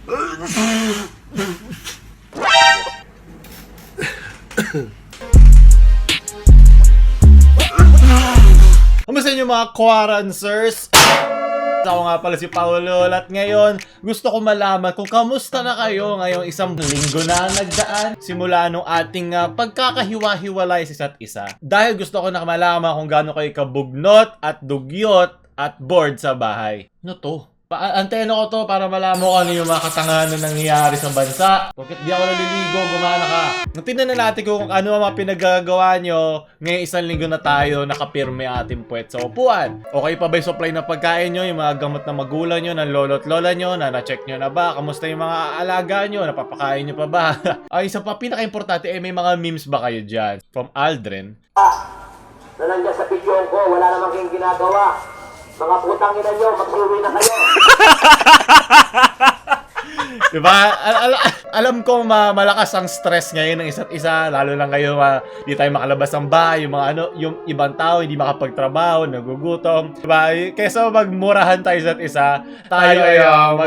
Kamusta nyo mga Quarancers? Ako nga pala si Paolo at ngayon gusto ko malaman kung kamusta na kayo ngayong isang linggo na nagdaan simula nung ating pagkakahiwa-hiwalay sa isa't isa. Dahil gusto ko na malaman kung gaano kayo kabugnot at dugyot at bored sa bahay. Ano to? Anteno ko to para malaman ko ano yung mga katangahan na nangyayari sa bansa. Bakit di ako naliligo, gumana ka? Tingnan na natin kung ano ang mga pinagagawa nyo ngayong isang linggo na tayo nakapirme ating puwet sa upuan. Okay pa ba yung supply ng pagkain nyo, yung mga gamot na magulang nyo, ng lolo't lola nyo, na-check nyo na ba? Kamusta yung mga alaga nyo? Napapakain nyo pa ba? Ay, isa pa pinaka-importante, may mga memes ba kayo dyan? From Aldrin. Na nandiyan sa video ko, wala namang kayong ginagawa. Mga putang ina nyo, magsuwi na kayo. Diba? Alam ko malakas ang stress ngayon ng isa't isa, lalo lang kayo hindi tayo makalabas ng bahay, yung mga yung ibang tao hindi makapagtrabaho, nagugutom. Diba? Kaysa magmurahan tayo isa't isa, tayo ay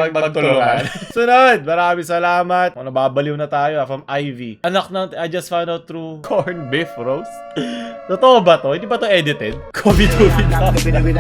magtulungan. Sunod, maraming salamat. Nababaliw na tayo from Ivy. Anak ng I just found out through corned beef roast. Totoo ba to? Hindi ba to edited? COVID-19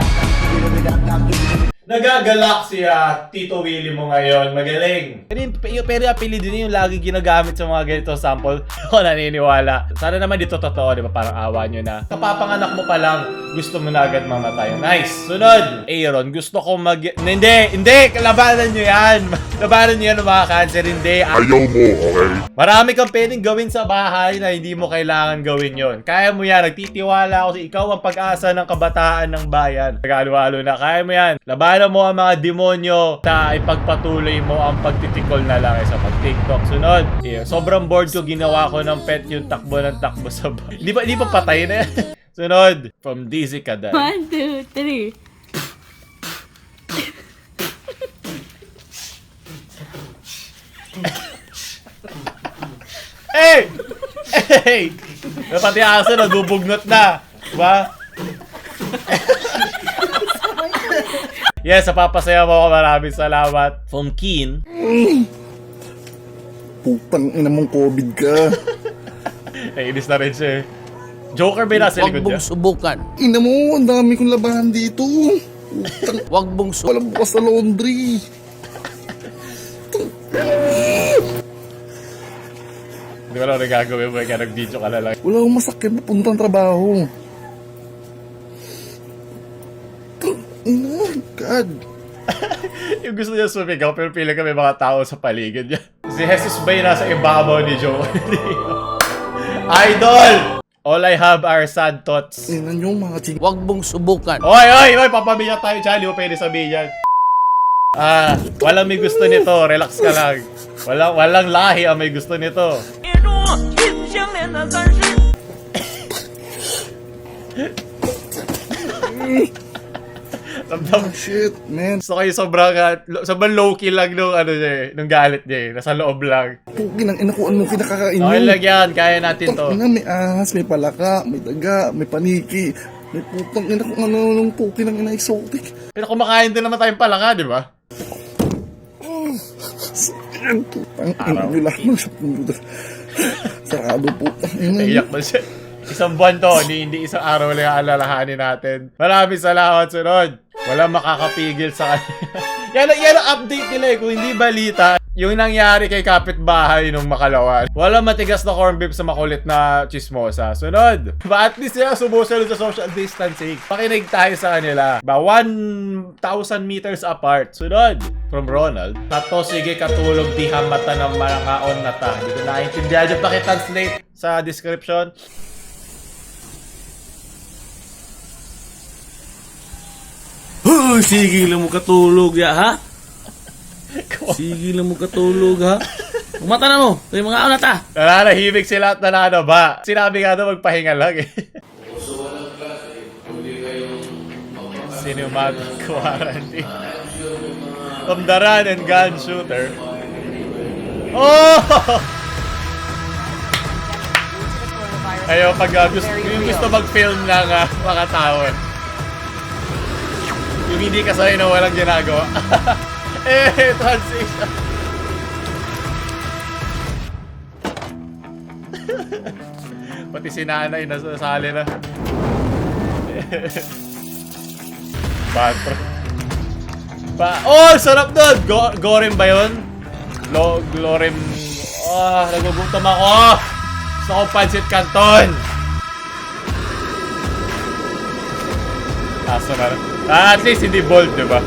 Nagagalak si Tito Willie mo ngayon. Magaling. Pero apelido din yung lagi ginagamit sa mga ganito sample. Ako naniniwala. Sana naman dito totoo, di ba? Parang awa nyo na. Kapapanganak mo pa lang, gusto mo na agad mamatay. Nice. Sunod. Aaron, gusto ko Hindi! Labanan nyo yan. Labanan nyo yan mga cancer. Hindi. Ayaw mo, okay? Marami kang pwedeng gawin sa bahay na hindi mo kailangan gawin yon. Kaya mo yan. Nagtitiwala ako sa ikaw ang pag-asa ng kabataan ng bayan. Nagalo-alo na. Kaya mo yan. Labanan mo ang mga demonyo na ipagpatuloy mo ang pagtitikol na lang sa pag-TikTok. Sunod. Yeah. Sobrang bored ko. Ginawa ko ng pet yung takbo ng takbo sa bahay. Hindi pa patay na yan. Sunod. From Dizzy Kadan. 1, 2, 3. Hey! Hey! Pati aso nagubugnot na. Diba? Yes, napapasaya mo ako. Maraming salamat. From Keen. Putang ina mong COVID ka. Nainis na rin siya eh. Joker ba nasa likod niya? Huwag mong subukan. Ina mo, ang dami kong labahan dito. Putang, Huwag mong subukan. walang bukas na laundry. Hindi ko lang nagagawin mo. Kaya nag-video ka na lang. Wala akong masakit na puntang trabaho. Ina, God. Yung gusto niya sumigaw pero pila kami mga tao sa paligid niya. Si Jesus ba yung nasa ibabaw ni Joker? Idol! All I have are sad thoughts. Ina nyo mga ching... Huwag mong subukan. Oy! Papamilya tayo dyan. Di mo pwede sabihin yan. Walang may gusto nito. Relax ka lang. Walang lahi ang may gusto nito. Oh, shit, man. So kayo sobrang low-key lang nung nung galit niya eh. Nasa loob lang. Pukin ang ina ko, ano kinakakain mo? Okay lang yan. Kaya natin to. Ina, may ahas, may palaka, may daga, may paniki. May putang ina kung ano nung pukin ang ina exotic. Pero kumakain din naman tayong palaka, di ba? Putang ina nyo lang sa puto. Sarado putang ina. Naiyak na siya. Isang buwan to, hindi isang araw lang alalahanin natin. Maraming salamat, sunod. Walang makakapigil sa kanila. yan ang update nila eh. Kung hindi balita, yung nangyari kay kapitbahay nung Makalawan. Walang matigas na corned beef sa makulit na chismosa. Sunod. At least sila sumusunod sa social distancing. Pakinig tayo sa kanila. 1,000 meters apart. Sunod. From Ronald. Tato, sige katulog di hamata ng malangaon na ta. Hindi ko naiintindihan. Diyan pakitranslate sa description. Sige lang mo katulog ya, ha? Sige lang mo katulog, ha? Umata na mo. Ito yung mga aunat, ha? Nananahimik sila at nananaba. Sinabi nga daw magpahinga lang eh. Sino mag-quarantine? From the run and gun shooter. Oh! Ayaw pag gusto mag-film ng mga tao eh. Yung hindi kasali na walang ginagawa. Transition. Pati si nanay nasasali na. Patro. Oh, sarap doon! Gorem ba yun? Glorem. Nagugutom ako! Gusto ko pancit canton! Aso na rin. At least hindi bold, diba?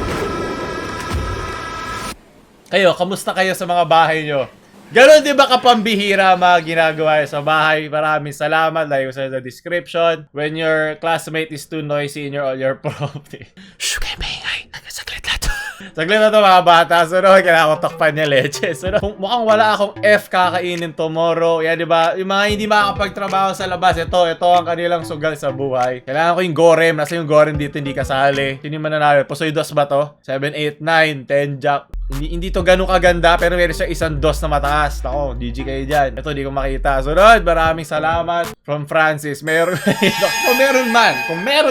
Kayo, kamusta kayo sa mga bahay nyo? Ganon di ba kapambihira mga ginagawa sa bahay? Maraming salamat. Like ko sa description. When your classmate is too noisy in your property. Shh, kayo maingay. Saglit lang to. Saglit na to mga bata. Sunod, kailangan ko takpan niya leche. Sunod, mukhang wala akong F kakainin tomorrow. Yan di ba? Yung mga hindi makakapagtrabaho sa labas. Ito ang kanilang sugal sa buhay. Kailangan ko yung gorem. Nasa yung gorem dito hindi kasali. Sino man nanalo? Pusoy dos ba to? 7, 8, 9, 10 jack. Hindi to ganun kaganda pero meron siya isang dos na mataas. Ako, GG kayo dyan. Ito, di ko makita. Sunod, maraming salamat from Francis. Kung meron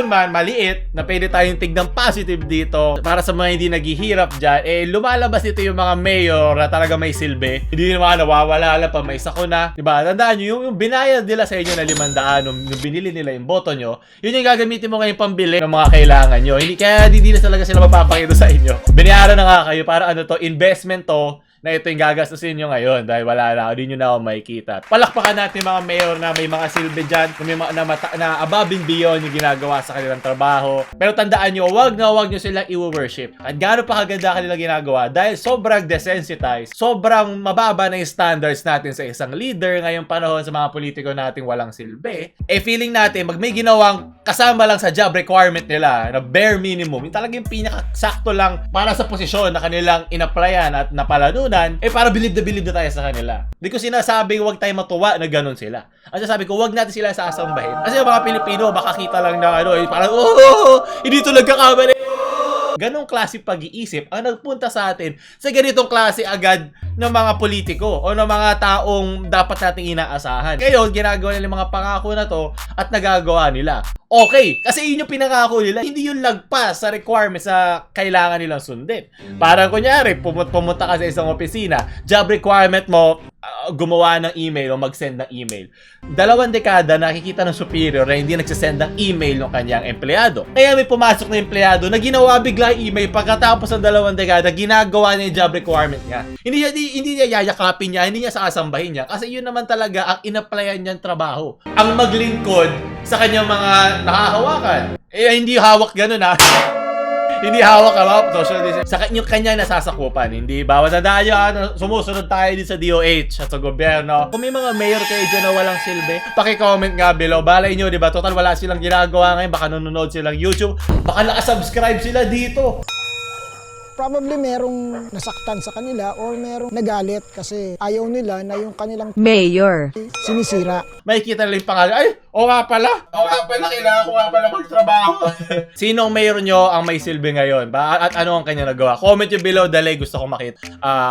man, maliit, na pwede tayong tignan positive dito para sa mga hindi naghihirap dyan, lumalabas dito yung mga mayor na talaga may silbi. Hindi naman nawawala lang pa may sakuna. Diba? Tandaan nyo, yung binayad nila sa inyo na 500, yung binili nila yung boto nyo, yun yung gagamitin mo ngayong pambili ng mga kailangan nyo. Kaya hindi na talaga sila mapapakita sa inyo. Binayaran na nga kayo para to, investment to, na ito yung gagastusin nyo ngayon dahil wala na, hindi nyo na ako makikita. Palakpakan natin mga mayor na may mga silbi dyan, may mga na above and beyond yung ginagawa sa kanilang trabaho. Pero tandaan nyo, wag nyo silang i-worship. At gaano pa kaganda kanilang ginagawa dahil sobrang desensitized, sobrang mababa na yung standards natin sa isang leader ngayong panahon sa mga politiko nating walang silbi. Feeling natin, may ginawang kasama lang sa job requirement nila na bare minimum, yung talagang pinakasakto lang para sa posisyon na kanilang in-applyan at napalanunan, para bilib na tayo sa kanila. Hindi ko sinasabing huwag tayo matuwa na ganun sila. Ang sasabi ko, huwag natin sila sasambahin. Kasi yung mga Pilipino, makakita lang na parang, hindi ito nagkakamali. Ganong klase pag-iisip ang nagpunta sa atin sa ganitong klase agad ng mga politiko o ng mga taong dapat nating inaasahan. Ngayon, ginagawa nila yung mga pangako na to at nagagawa nila. Okay, kasi yun yung pinangako nila. Hindi yung lagpas sa requirements sa kailangan nilang sundin. Parang kunyari, pumunta ka sa isang opisina, job requirement mo, gumawa ng email o mag-send ng email. 2 dekada nakikita ng superior na hindi nagsasend ng email ng kanyang empleyado. Kaya may pumasok na empleyado na ginawa bigla email pagkatapos ng 2 dekada, ginagawa niya yung job requirement niya. Hindi niya yayakapin niya, hindi niya sasambahin niya. Kasi yun naman talaga ang in-applyan niyang trabaho. Ang maglingkod sa kanyang mga nakahawakan. Hindi hawak ganun ha. Hindi hawak ka social distance. Sa kanyang nasasakupan. Hindi bawat na tayo, sumusunod tayo din sa DOH at sa gobyerno. Kung may mga mayor kayo dyan na walang silbi, paki-comment nga below. Balay nyo, diba? Total wala silang ginagawa ngayon. Baka nanonood silang YouTube. Baka nakasubscribe sila dito. Probably merong nasaktan sa kanila or merong nagalit kasi ayaw nila na yung kanilang mayor sinisira. Makikita nila yung pangalan. Ay, kailangan ko nga pala magtrabaho. Sinong mayor nyo ang may silbi ngayon? At ano ang kanya nagawa? Comment nyo below, dali. Gusto ko makita.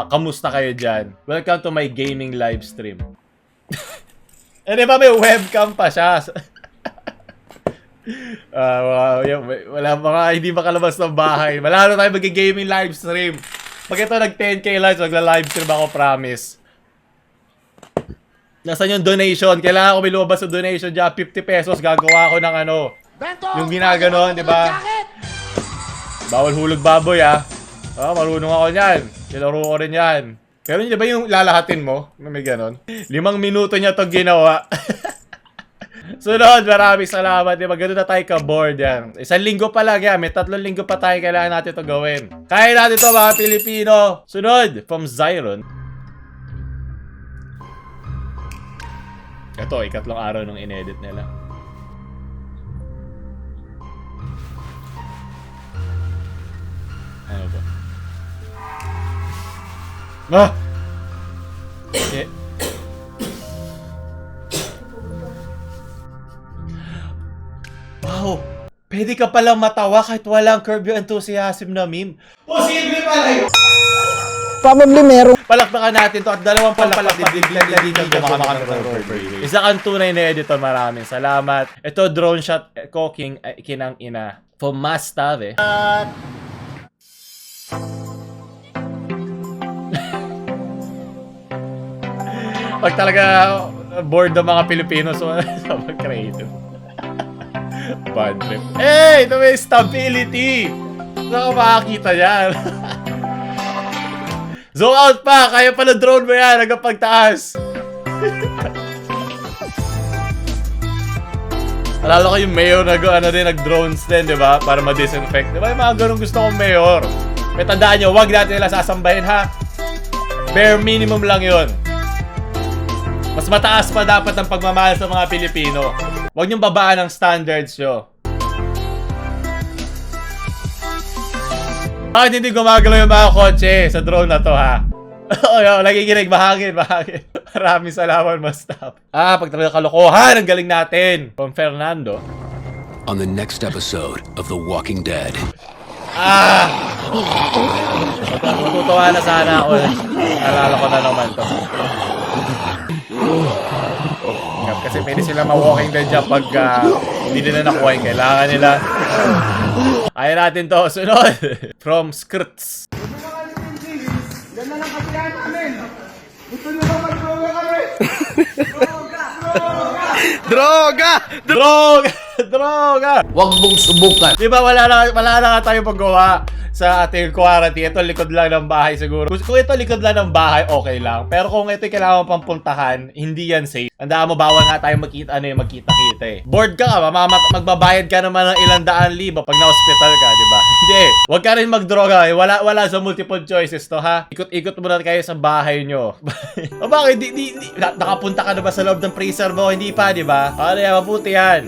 Kamusta kayo dyan? Welcome to my gaming live stream. Di ba may webcam pa siya? Wala mga hindi makalabas ng bahay. Malalo tayo mag-gaming live stream. Pag ito nag 10k likes, magla-live stream ako, promise. Nasaan yung donation? Kailangan ko may lumabas sa donation dyan. 50 pesos, gagawa ko ng yung ginaganon, di ba? Bawal hulog baboy, marunong ako niyan. Kilaro ko rin yan. Pero di ba yung lalahatin mo? May ganon. 5 minuto niya to ginawa. Sunod, maraming salamat. Diba, ganoon na tayo ka-board yan. 1 linggo pa lang yan. May 3 linggo pa tayo. Kailangan natin ito gawin. Kaya natin ito mga Pilipino. Sunod, from Zyron. Ito, 3 araw nung inedit nila. Ano ba? Okay. Wow! Pwede ka palang matawa kahit walang Curb Your Enthusiasm na meme. Posible pala yun! Probably merong Palakpakan natin to at 2 palakpak dito isa kang tunay na editor. Maraming salamat. Ito drone shot ko kinang ina. From Mastave. Pag talaga bored ng mga Pilipino so creative. Bad trip. Hey! Ito may stability! Saan ka makakita yan? Zoom out pa! Kaya pala drone mo yan hanggang pagtaas. Alala ko yung mayor nag-drones din, di ba? Para ma-disinfect. Di ba yung mga ganun gusto kong mayor? May tandaan nyo, wag natin nila sasambahin ha. Bare minimum lang yun. Mas mataas pa dapat ang pagmamahal sa mga Pilipino. Huwag niyong babaan ang standards nyo. Bakit hindi gumagalaw yung mga kotse sa drone na to ha? Oo, nakikinig, bahagin. Maraming salamat, Mastap. Pagtapos ng kalokohan, ang galing natin. From Fernando. On the next episode of The Walking Dead. Matutuwa na sana ako. Nalala ko na naman to. Kasi pwede sila ma-walking dead dyan pag hindi nila nakuha yung kailangan nila. Ayaw natin to. Sunod. From Skrts. Droga! Huwag mong subukan. Di ba wala na tayo paggawa sa ating quarantine. Ito likod lang ng bahay siguro. Kung ito likod lang ng bahay, okay lang. Pero kung ito kailangan pang puntahan, hindi yan safe. Tandaan mo, bawal nga tayo magkita-kita eh. Bored ka magbabayad ka naman ng ilang daan libo pag na-hospital ka, di ba? Hindi. Huwag ka rin magdroga. Wala sa multiple choices to, ha? Ikot-ikot muna kayo sa bahay nyo. O bakit? Nakapunta ka na ba sa loob ng freezer mo? Hindi pa, di ba? Ano yan? Mabuti yan.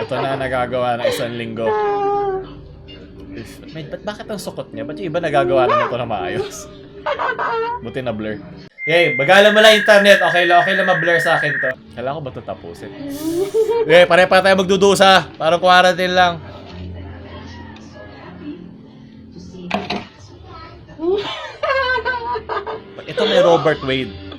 Ito na nagagawa ng isang linggo. Bakit ang sukot niya? Ba't yung iba nagagawa naman ito na maayos? Buti na blur. Okay, bagalan mo lang internet. Okay lang ma-blur sa akin to. Kailangan ko ba ito tapusin? Okay, pare-pare tayo magdudusa. Parang quarantine lang. Ito may Robert Wade.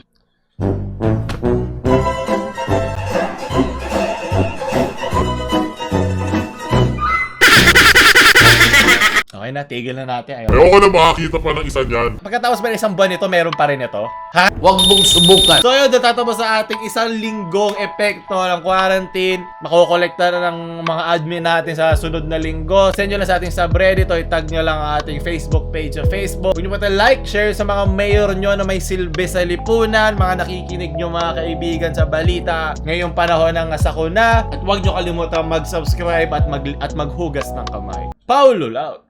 Okay na, tigil na natin. Ayoko na makakita pa ng isa niyan. Pagkatapos ba ng isang buwan ito, meron pa rin ito? Ha? Huwag mong subukan. So yun, natatapos sa ating isang linggong epekto ng quarantine. Makukolekta na ng mga admin natin sa sunod na linggo. Send nyo lang sa ating subreddit o itag nyo lang ang ating Facebook page sa Facebook. Huwag nyo pa like, share sa mga mayor nyo na may silbi sa lipunan, mga nakikinig nyo mga kaibigan sa balita ngayong panahon ng sakuna. At huwag nyo kalimutan mag-subscribe at maghugas ng kamay. Paulo out.